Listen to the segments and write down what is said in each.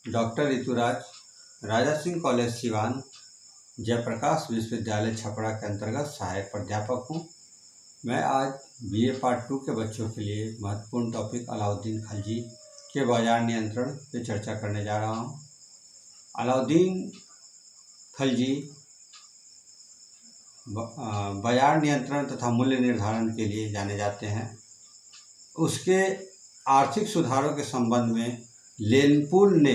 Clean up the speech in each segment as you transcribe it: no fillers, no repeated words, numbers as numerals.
Doctor Rituraj, Raja Singh college Siwan, Jayaprakash विश्वविद्यालय छपरा के अंतर्गत सहायक प्राध्यापक हूँ। मैं आज बीए पार्ट 2 के बच्चों के लिए महत्वपूर्ण टॉपिक अलाउद्दीन खिलजी के बाजार नियंत्रण पे चर्चा करने जा रहा हूँ। अलाउद्दीन खिलजी बाजार नियंत्रण तथा मूल्य निर्धारण के लिए जाने जाते हैं। उसके आर्थिक सुधारों के संबंध में लेनपूल ने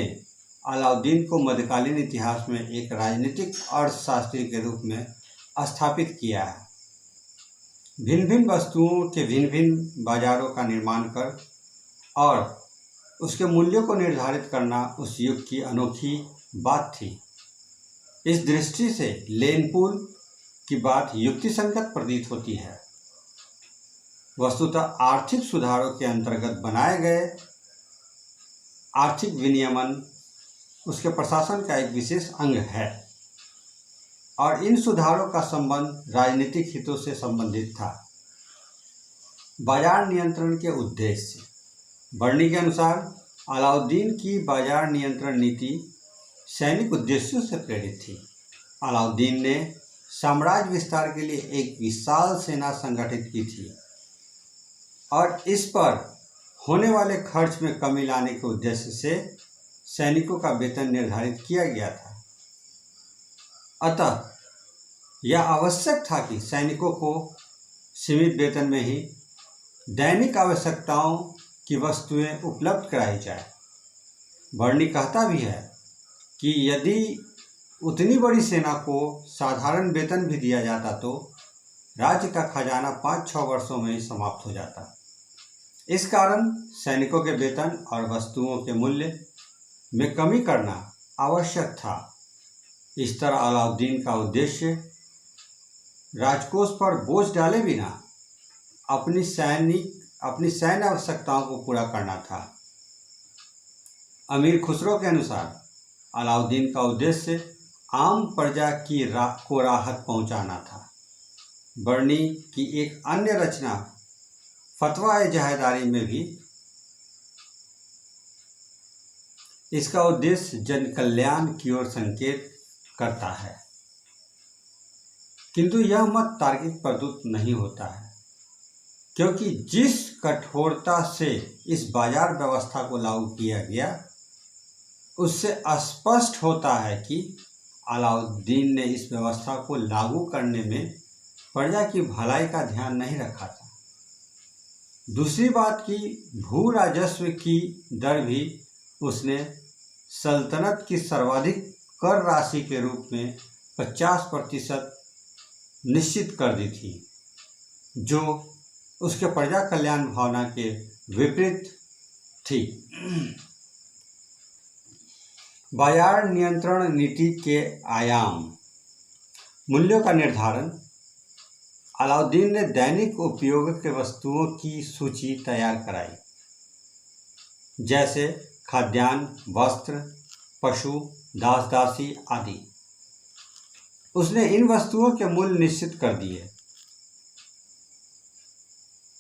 अलाउद्दीन को मध्यकालीन इतिहास में एक राजनीतिक अर्थशास्त्री के रूप में स्थापित किया है। भिन्न भिन्न वस्तुओं के भिन्न भिन्न बाजारों का निर्माण कर और उसके मूल्यों को निर्धारित करना उस युग की अनोखी बात थी। इस दृष्टि से लेनपूल की बात युक्तिसंगत प्रतीत होती है। वस्तुतः आर्थिक सुधारों के अंतर्गत बनाए गए आर्थिक विनियमन उसके प्रशासन का एक विशेष अंग है और इन सुधारों का संबंध राजनीतिक हितों से संबंधित था। बाजार नियंत्रण के उद्देश्य। बर्नी के अनुसार अलाउद्दीन की बाजार नियंत्रण नीति सैनिक उद्देश्यों से प्रेरित थी। अलाउद्दीन ने साम्राज्य विस्तार के लिए एक विशाल सेना संगठित की थी और इस पर होने वाले खर्च में कमी लाने के उद्देश्य से सैनिकों का वेतन निर्धारित किया गया था। अतः यह आवश्यक था कि सैनिकों को सीमित वेतन में ही दैनिक आवश्यकताओं की वस्तुएं उपलब्ध कराई जाए। बर्नी कहता भी है कि यदि उतनी बड़ी सेना को साधारण वेतन भी दिया जाता तो राज्य का खजाना 5-6 वर्षों में ही समाप्त हो जाता। इस कारण सैनिकों के वेतन और वस्तुओं के मूल्य में कमी करना आवश्यक था। इस तरह अलाउद्दीन का उद्देश्य राजकोष पर बोझ डाले बिना अपनी सैन्य आवश्यकताओं को पूरा करना था। अमीर खुसरो के अनुसार अलाउद्दीन का उद्देश्य आम प्रजा को राहत पहुंचाना था। बर्नी की एक अन्य रचना फतवा-ए-जहादारी में भी इसका उद्देश्य जन कल्याण की ओर संकेत करता है, किंतु यह मत तार्किक प्रस्तुत नहीं होता है, क्योंकि जिस कठोरता से इस बाजार व्यवस्था को लागू किया गया उससे स्पष्ट होता है कि अलाउद्दीन ने इस व्यवस्था को लागू करने में प्रजा की भलाई का ध्यान नहीं रखा था। दूसरी बात की भू राजस्व की दर भी उसने सल्तनत की सर्वाधिक कर राशि के रूप में 50% निश्चित कर दी थी, जो उसके प्रजा कल्याण भावना के विपरीत थी। बाजार नियंत्रण नीति के आयाम। मूल्यों का निर्धारण। अलाउद्दीन ने दैनिक उपयोग के वस्तुओं की सूची तैयार कराई, जैसे खाद्यान्न, वस्त्र, पशु, दास दासी आदि। उसने इन वस्तुओं के मूल्य निश्चित कर दिए।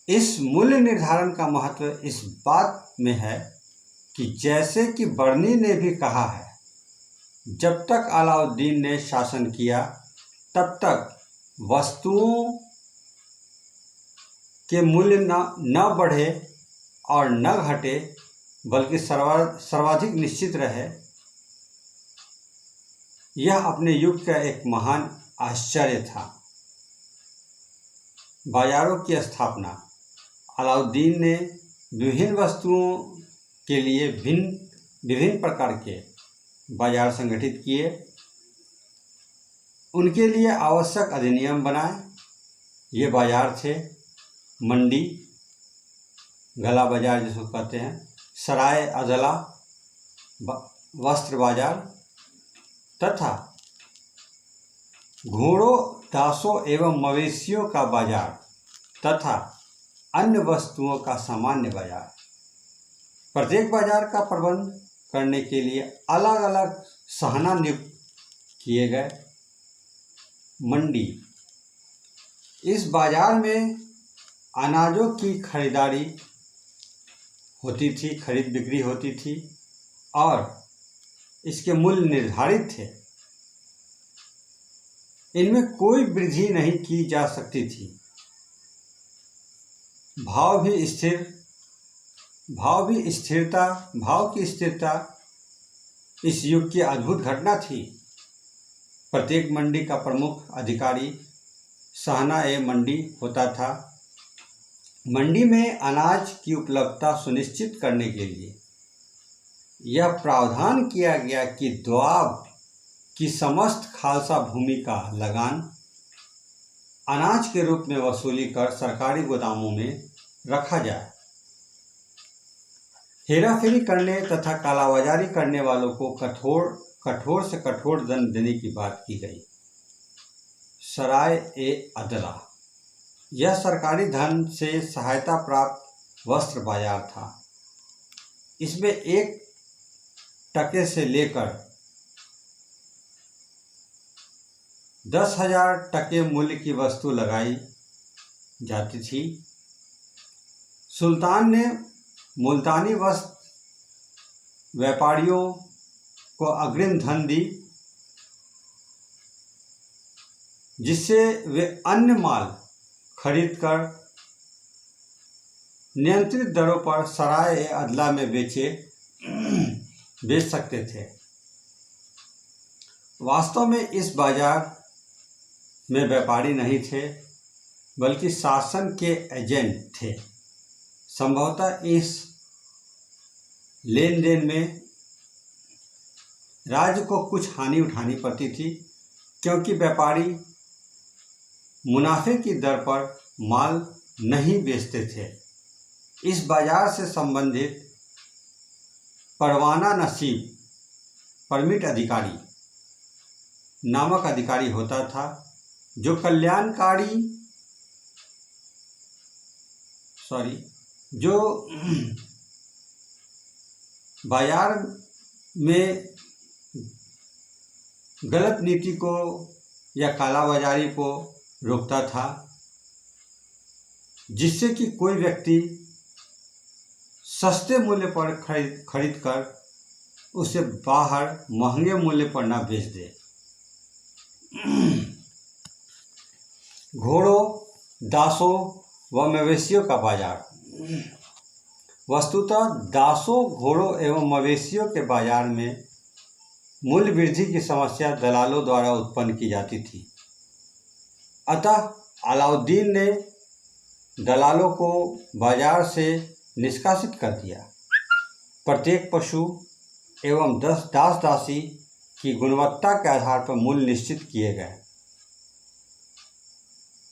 इस मूल्य निर्धारण का महत्व इस बात में है कि जैसे कि बर्नी ने भी कहा है, जब तक अलाउद्दीन ने शासन किया तब तक वस्तुओं के मूल्य न बढ़े और न घटे, बल्कि सर्वाधिक निश्चित रहे। यह अपने युग का एक महान आश्चर्य था। बाजारों की स्थापना। अलाउद्दीन ने विभिन्न वस्तुओं के लिए विभिन्न प्रकार के बाजार संगठित किए। उनके लिए आवश्यक अधिनियम बनाए। ये बाजार थे मंडी, गला बाजार जिसको कहते हैं, सराय अदला, वस्त्र बाजार तथा घोड़ों, दासों एवं मवेशियों का बाजार तथा अन्य वस्तुओं का सामान्य बाजार। प्रत्येक बाजार का प्रबंध करने के लिए अलग अलग सहना नियुक्त किए गए। मंडी। इस बाजार में अनाजों की खरीदारी होती थी, खरीद बिक्री होती थी और इसके मूल्य निर्धारित थे। इनमें कोई वृद्धि नहीं की जा सकती थी। भाव की स्थिरता इस युग की अद्भुत घटना थी। प्रत्येक मंडी का प्रमुख अधिकारी सहना ए मंडी होता था। मंडी में अनाज की उपलब्धता सुनिश्चित करने के लिए यह प्रावधान किया गया कि दोआब की समस्त खालसा भूमि का लगान अनाज के रूप में वसूली कर सरकारी गोदामों में रखा जाए। हेराफेरी करने तथा कालाबाजारी करने वालों को कठोर से कठोर दंड देने की बात की गई। सराय ए अदला यह सरकारी धन से सहायता प्राप्त वस्त्र बाजार था। इसमें 1 टके से लेकर 10,000 टके मूल्य की वस्तु लगाई जाती थी। सुल्तान ने मुल्तानी वस्त्र व्यापारियों को अग्रिम धन दी, जिससे वे अन्य माल खरीदकर नियंत्रित दरों पर सराय ए अदला में बेच सकते थे। वास्तव में इस बाजार में व्यापारी नहीं थे, बल्कि शासन के एजेंट थे। संभवतः इस लेन देन में राज्य को कुछ हानि उठानी पड़ती थी, क्योंकि व्यापारी मुनाफे की दर पर माल नहीं बेचते थे। इस बाजार से संबंधित परवाना नसीब परमिट अधिकारी नामक अधिकारी होता था, जो बाजार में गलत नीति को या कालाबाजारी को रोकता था, जिससे कि कोई व्यक्ति सस्ते मूल्य पर खरीद कर उसे बाहर महंगे मूल्य पर ना बेच दे। घोड़ों, दासों व मवेशियों का बाजार। वस्तुतः दासों, घोड़ों एवं मवेशियों के बाजार में मूल्य वृद्धि की समस्या दलालों द्वारा उत्पन्न की जाती थी। अतः अलाउद्दीन ने दलालों को बाजार से निष्कासित कर दिया। प्रत्येक पशु एवं दास दासी की गुणवत्ता के आधार पर मूल्य निश्चित किए गए।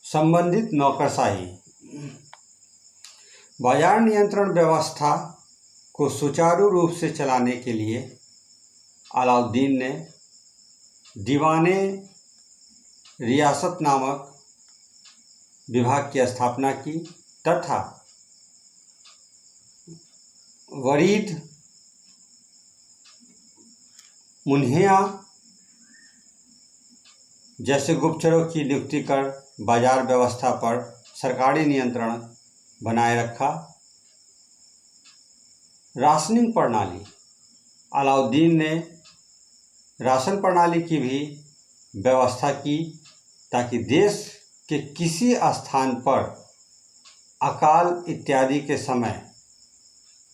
संबंधित नौकरशाही। बाजार नियंत्रण व्यवस्था को सुचारू रूप से चलाने के लिए अलाउद्दीन ने दीवाने रियासत नामक विभाग की स्थापना की तथा वरीद मुन्हिया जैसे गुप्तचरों की नियुक्ति कर बाजार व्यवस्था पर सरकारी नियंत्रण बनाए रखा। राशनिंग प्रणाली। अलाउद्दीन ने राशन प्रणाली की भी व्यवस्था की, ताकि देश के किसी स्थान पर अकाल इत्यादि के समय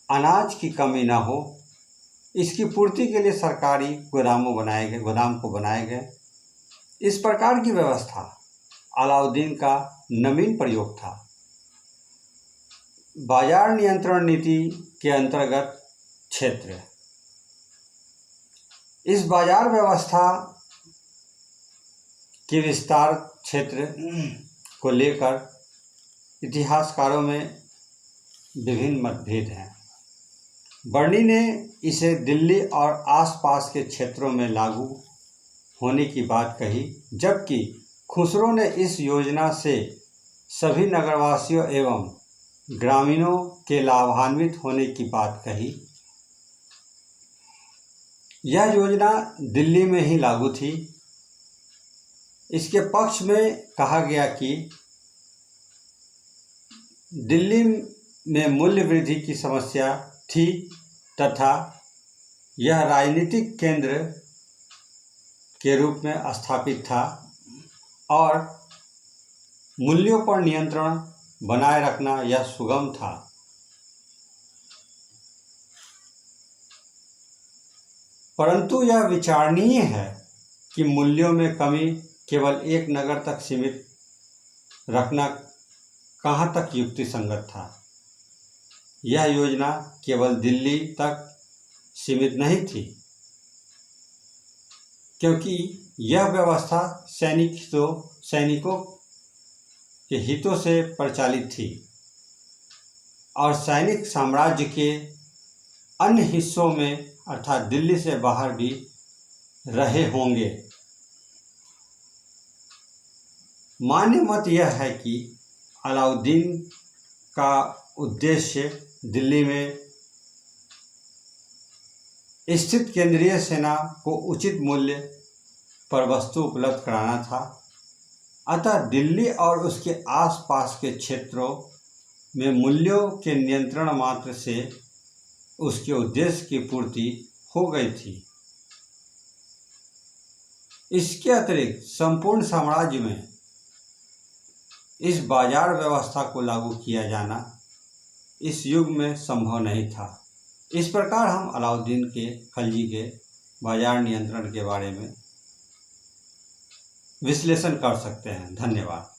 अनाज की कमी न हो। इसकी पूर्ति के लिए सरकारी गोदाम को बनाए गए। इस प्रकार की व्यवस्था अलाउद्दीन का नवीन प्रयोग था। बाजार नियंत्रण नीति के अंतर्गत क्षेत्र। इस बाजार व्यवस्था के विस्तार क्षेत्र को लेकर इतिहासकारों में विभिन्न मतभेद हैं। बर्नी ने इसे दिल्ली और आसपास के क्षेत्रों में लागू होने की बात कही, जबकि खुसरो ने इस योजना से सभी नगरवासियों एवं ग्रामीणों के लाभान्वित होने की बात कही। यह योजना दिल्ली में ही लागू थी। इसके पक्ष में कहा गया कि दिल्ली में मूल्य वृद्धि की समस्या थी तथा यह राजनीतिक केंद्र के रूप में स्थापित था और मूल्यों पर नियंत्रण बनाए रखना यह सुगम था। परंतु यह विचारणीय है कि मूल्यों में कमी केवल एक नगर तक सीमित रखना कहाँ तक युक्तिसंगत था। यह योजना केवल दिल्ली तक सीमित नहीं थी, क्योंकि यह व्यवस्था सैनिकों के हितों से परिचालित थी और सैनिक साम्राज्य के अन्य हिस्सों में अर्थात दिल्ली से बाहर भी रहे होंगे। मान्य मत यह है कि अलाउद्दीन का उद्देश्य दिल्ली में स्थित केंद्रीय सेना को उचित मूल्य पर वस्तु उपलब्ध कराना था। अतः दिल्ली और उसके आसपास के क्षेत्रों में मूल्यों के नियंत्रण मात्र से उसके उद्देश्य की पूर्ति हो गई थी। इसके अतिरिक्त संपूर्ण साम्राज्य में इस बाजार व्यवस्था को लागू किया जाना इस युग में संभव नहीं था। इस प्रकार हम अलाउद्दीन के खलजी के बाजार नियंत्रण के बारे में विश्लेषण कर सकते हैं। धन्यवाद।